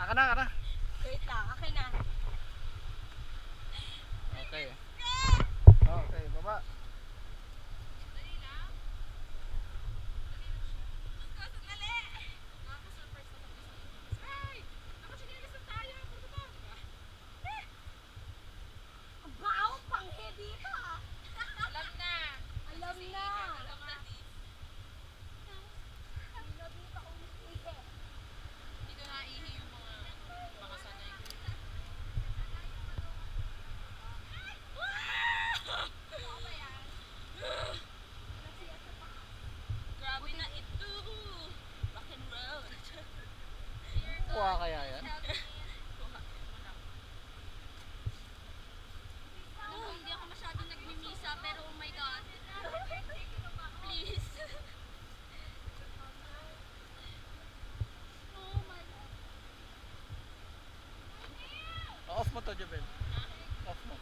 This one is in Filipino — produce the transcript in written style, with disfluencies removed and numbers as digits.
Aka na. Wait lang, akin na. Okay. Okay, baba. Ang baho, panghe dito ah. Alam na. Sino dito umiihi? Dito na ihi yung mga sanay. Grabe na ito. Rock and roll. Kuha kaya yan? No, hindi ako masyadong nagmimisa pero oh my god. Please. Oh my god. Off mo to, Jubel. Off mo.